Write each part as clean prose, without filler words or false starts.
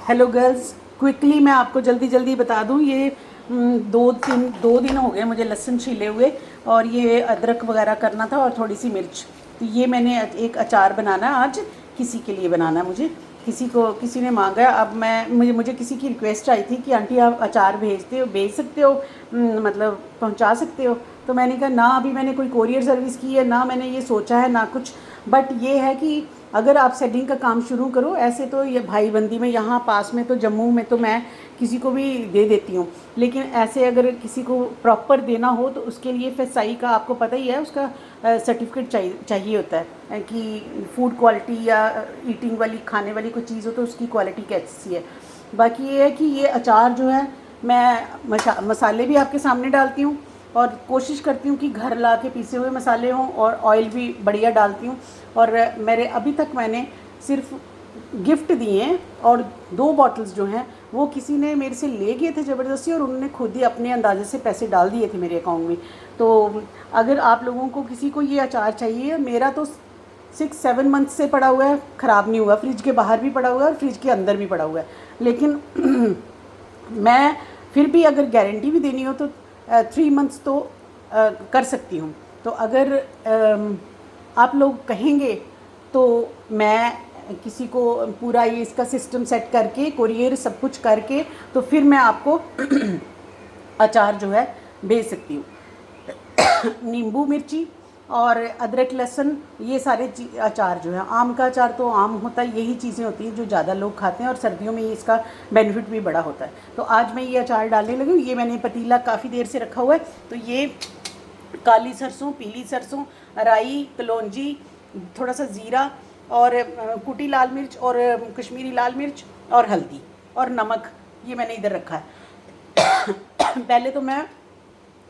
Hello girls, quickly मैं आपको जल्दी जल्दी बता दूं। ये 2 दिन हो गए मुझे लहसुन छीले हुए, और ये अदरक वगैरह करना था और थोड़ी सी मिर्च। तो ये मैंने एक अचार बनाना है आज, किसी के लिए बनाना है मुझे। किसी ने मांगा। अब मुझे किसी की रिक्वेस्ट आई थी कि आंटी आप अचार भेज सकते हो, मतलब पहुंचा सकते हो। तो मैंने कहा ना, अभी मैंने कोई कोरियर सर्विस की है ना, मैंने ये सोचा है ना कुछ। बट ये है कि अगर आप सेलिंग का काम शुरू करो, ऐसे तो ये भाई बंदी में यहाँ पास में तो जम्मू में तो मैं किसी को भी दे देती हूँ, लेकिन ऐसे अगर किसी को प्रॉपर देना हो तो उसके लिए फिर सही का आपको पता ही है, उसका सर्टिफिकेट चाहिए होता है कि फूड क्वालिटी या ईटिंग वाली खाने वाली कोई चीज़ हो तो उसकी क्वालिटी कैसी है। बाकी ये है कि ये अचार जो है, मैं मसाले भी आपके सामने डालती हूँ और कोशिश करती हूँ कि घर ला के पीसे हुए मसाले हों, और ऑयल भी बढ़िया डालती हूँ। और अभी तक मैंने सिर्फ गिफ्ट दिए हैं, और 2 बॉटल्स जो हैं वो किसी ने मेरे से ले गए थे ज़बरदस्ती, और उन्होंने खुद ही अपने अंदाजे से पैसे डाल दिए थे मेरे अकाउंट में। तो अगर आप लोगों को किसी को ये अचार चाहिए, मेरा तो 6-7 मंथ से पड़ा हुआ है, ख़राब नहीं हुआ। फ्रिज के बाहर भी पड़ा हुआ है और फ्रिज के अंदर भी पड़ा हुआ है। लेकिन मैं फिर भी अगर गारंटी भी देनी हो तो 3 मंथ्स तो कर सकती हूँ। तो अगर आप लोग कहेंगे तो मैं किसी को पूरा ये इसका सिस्टम सेट करके, कोरियर सब कुछ करके, तो फिर मैं आपको अचार जो है भेज सकती हूँ। नींबू मिर्ची और अदरक लहसुन, ये सारे अचार जो है, आम का अचार तो आम होता है, यही चीज़ें होती हैं जो ज़्यादा लोग खाते हैं, और सर्दियों में इसका बेनिफिट भी बड़ा होता है। तो आज मैं ये अचार डालने लगी हूँ। ये मैंने पतीला काफ़ी देर से रखा हुआ है। तो ये काली सरसों, पीली सरसों, राई, कलौंजी, थोड़ा सा ज़ीरा, और कुटी लाल मिर्च, और कश्मीरी लाल मिर्च, और हल्दी, और नमक, ये मैंने इधर रखा है। पहले तो मैं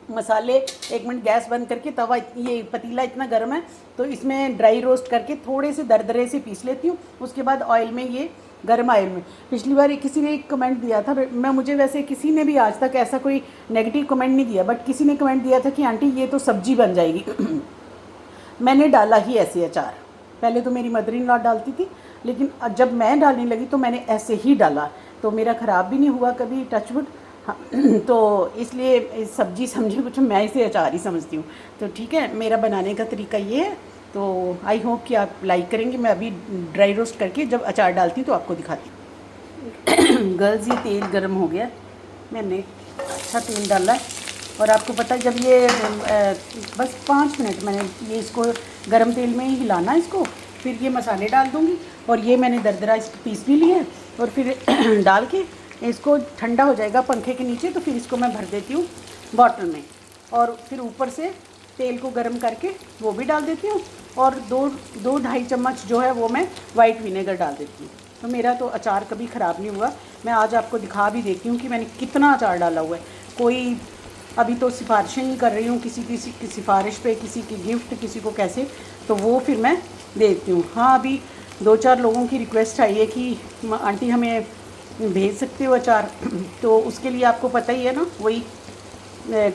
मसाले, 1 मिनट गैस बंद करके, तवा ये पतीला इतना गर्म है तो इसमें ड्राई रोस्ट करके थोड़े से दरदरे से पीस लेती हूँ। उसके बाद ऑयल में, ये गर्म ऑयल में, पिछली बार किसी ने एक कमेंट दिया था, मुझे वैसे किसी ने भी आज तक ऐसा कोई नेगेटिव कमेंट नहीं दिया, बट किसी ने कमेंट दिया था कि आंटी ये तो सब्जी बन जाएगी। मैंने डाला ही ऐसे अचार। पहले तो मेरी मदर इन लॉ डालती थी, लेकिन जब मैं डालने लगी तो मैंने ऐसे ही डाला, तो मेरा ख़राब भी नहीं हुआ कभी, टचवुड। हाँ, तो इसलिए सब्जी समझे कुछ, मैं इसे अचार ही समझती हूँ। तो ठीक है, मेरा बनाने का तरीका ये है। तो आई होप कि आप लाइक करेंगे। मैं अभी ड्राई रोस्ट करके जब अचार डालती हूँ तो आपको दिखाती हूँ। गर्ल्स, ये तेल गर्म हो गया, मैंने अच्छा तेल डाला है। और आपको पता है, जब ये बस 5 मिनट मैंने ये इसको गर्म तेल में ही हिलाना है इसको, फिर ये मसाले डाल दूँगी। और ये मैंने दरदरा इसको पीस भी लिया है, और फिर डाल के इसको ठंडा हो जाएगा पंखे के नीचे, तो फिर इसको मैं भर देती हूँ बॉटल में, और फिर ऊपर से तेल को गर्म करके वो भी डाल देती हूँ, और 2-2.5 चम्मच जो है वो मैं वाइट विनेगर डाल देती हूँ। तो मेरा तो अचार कभी ख़राब नहीं हुआ। मैं आज आपको दिखा भी देती हूँ कि मैंने कितना अचार डाला हुआ है। कोई अभी तो सिफारिशें नहीं कर रही हूँ किसी की सिफारिश पे, किसी की गिफ्ट, किसी को कैसे, तो वो फिर मैं देती हूँ। हाँ, अभी 2-4 लोगों की रिक्वेस्ट आई है कि आंटी हमें भेज सकते हो अचार। तो उसके लिए आपको पता ही है ना, वही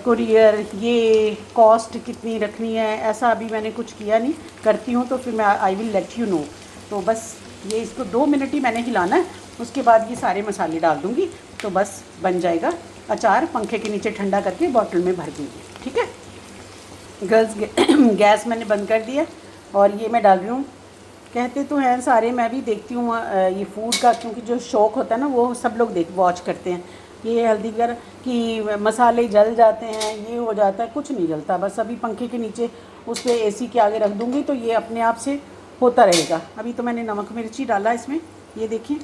कुरियर, ये कॉस्ट कितनी रखनी है, ऐसा अभी मैंने कुछ किया नहीं। करती हूँ तो फिर मैं I will let you know. तो बस ये इसको 2 मिनट ही मैंने हिलाना है, उसके बाद ये सारे मसाले डाल दूँगी, तो बस बन जाएगा अचार। पंखे के नीचे ठंडा करके बॉटल में भर दूँगी। ठीक है गर्ल्स, गैस मैंने बंद कर दिया, और ये मैं डाल रही हूँ। कहते तो हैं सारे, मैं भी देखती हूँ ये फूड का, क्योंकि जो शौक़ होता है ना वो सब लोग वॉच करते हैं। ये हल्दी वगैरह कि मसाले जल जाते हैं, ये हो जाता है, कुछ नहीं जलता। बस अभी पंखे के नीचे उस पर एसी के आगे रख दूँगी तो ये अपने आप से होता रहेगा। अभी तो मैंने नमक मिर्ची डाला इसमें, ये देखिए।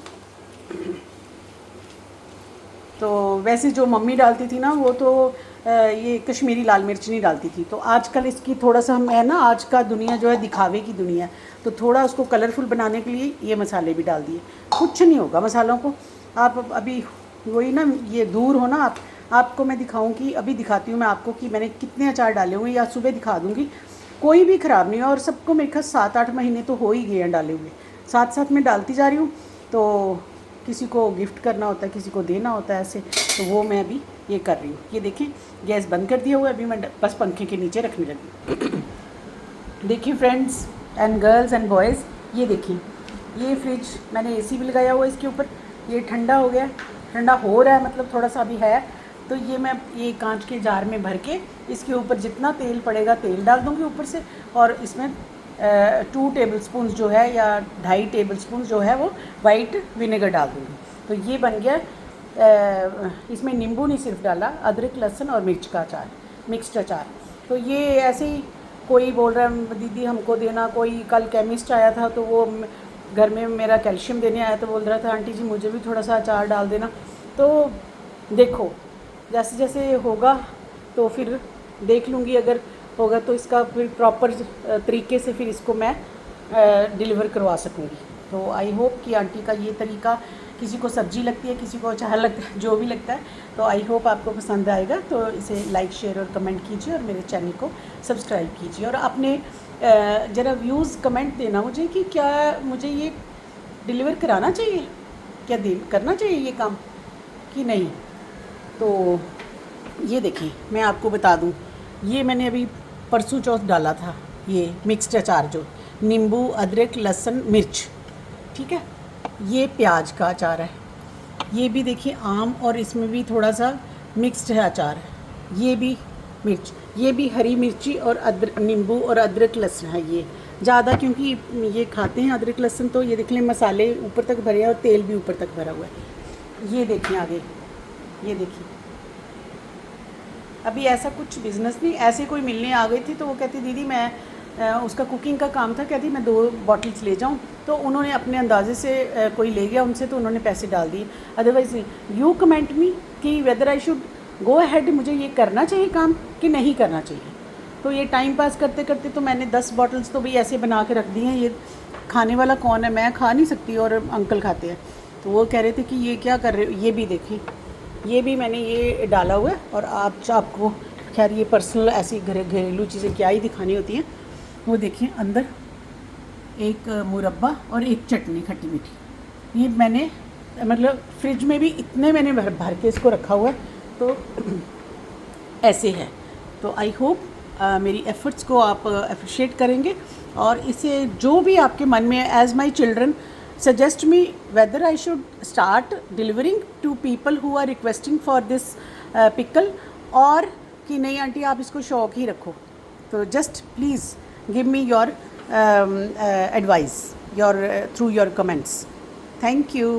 तो वैसे जो मम्मी डालती थी ना, वो तो ये कश्मीरी लाल मिर्च नहीं डालती थी। तो आजकल इसकी थोड़ा सा हम है ना, आज का दुनिया जो है दिखावे की दुनिया है, तो थोड़ा उसको कलरफुल बनाने के लिए ये मसाले भी डाल दिए। कुछ नहीं होगा मसालों को। आप अभी वही ना, ये दूर हो ना आपको मैं दिखाऊं कि अभी दिखाती हूँ मैं आपको कि मैंने कितने अचार डाले हुए, या सुबह दिखा दूँगी। कोई भी ख़राब नहीं है, और सबको मेरे ख्याल 7-8 महीने तो हो ही गए हैं डाले हुए। साथ साथ में डालती जा रही हूँ। तो किसी को गिफ्ट करना होता है, किसी को देना होता है ऐसे, तो वो मैं अभी ये कर रही हूँ। ये देखिए, गैस बंद कर दिया हुआ है, अभी मैं बस पंखे के नीचे रखने लगी। देखिए friends and girls and boys, ये देखिए, ये फ्रिज मैंने एसी भी लगाया हुआ है इसके ऊपर। ये ठंडा हो गया, ठंडा हो रहा है, मतलब थोड़ा सा अभी है। तो ये मैं ये कांच के जार में भर के इसके ऊपर जितना तेल पड़ेगा तेल डाल दूँगी ऊपर से, और इसमें 2 टेबल स्पून जो है या 2.5 टेबल स्पून जो है वो वाइट विनेगर डाल दूँगी। तो ये बन गया। इसमें नींबू नहीं सिर्फ डाला, अदरक लहसुन और मिर्च का अचार, मिक्स्ड अचार। तो ये ऐसे ही कोई बोल रहा है दीदी हमको देना, कोई कल केमिस्ट आया था तो वो घर में मेरा कैल्शियम देने आया तो बोल रहा था आंटी जी मुझे भी थोड़ा सा अचार डाल देना। तो देखो जैसे जैसे होगा तो फिर देख लूँगी, अगर होगा तो इसका फिर प्रॉपर तरीके से फिर इसको मैं डिलीवर करवा सकूँगी। तो आई होप कि आंटी का ये तरीका, किसी को सब्जी लगती है, किसी को अचार लगता है, जो भी लगता है, तो आई होप आपको पसंद आएगा। तो इसे लाइक शेयर और कमेंट कीजिए और मेरे चैनल को सब्सक्राइब कीजिए, और अपने ज़रा व्यूज़ कमेंट देना मुझे कि क्या मुझे ये डिलीवर कराना चाहिए, क्या करना चाहिए ये काम कि नहीं। तो ये देखिए मैं आपको बता दूं, ये मैंने अभी परसों चौथ डाला था, ये मिक्स्ड अचार जो नींबू अदरक लहसुन मिर्च, ठीक है। ये प्याज का अचार है, ये भी देखिए आम, और इसमें भी थोड़ा सा मिक्स्ड है अचार, ये भी मिर्च, ये भी हरी मिर्ची और अदरक नींबू और अदरक लहसुन है ये ज़्यादा, क्योंकि ये खाते हैं अदरक लहसुन। तो ये देख लें मसाले ऊपर तक भरे हैं और तेल भी ऊपर तक भरा हुआ है। ये देखिए आगे, ये देखिए अभी ऐसा कुछ बिज़नेस नहीं, ऐसे कोई मिलने आ गई थी तो वो कहती दीदी मैं उसका कुकिंग का काम था, कहती मैं 2 बॉटल्स ले जाऊं, तो उन्होंने अपने अंदाजे से कोई ले गया उनसे तो उन्होंने पैसे डाल दिए। अदरवाइज़ यू कमेंट मी कि whether I should go ahead, मुझे ये करना चाहिए काम कि नहीं करना चाहिए। तो ये टाइम पास करते करते तो मैंने 10 बॉटल्स तो भाई ऐसे बना के रख दी हैं। ये खाने वाला कौन है, मैं खा नहीं सकती और अंकल खाते हैं। तो वो कह रहे थे कि ये क्या कर रहे हो, ये भी देखें, ये भी मैंने ये डाला हुआ है। और आपको खैर ये पर्सनल ऐसी घरेलू चीज़ें क्या ही दिखानी होती हैं। वो देखिए अंदर एक मुरब्बा और एक चटनी खट्टी मीठी, ये मैंने मतलब फ्रिज में भी इतने मैंने भर के इसको रखा हुआ है, तो ऐसे है। तो आई होप मेरी एफ़र्ट्स को आप अप्रिशिएट करेंगे, और इसे जो भी आपके मन में है, as my children suggest me whether I should start delivering to people who are requesting for this pickle, और कि नहीं आंटी आप इसको शौक ही रखो। तो just please give me your advice, your through your comments. Thank you.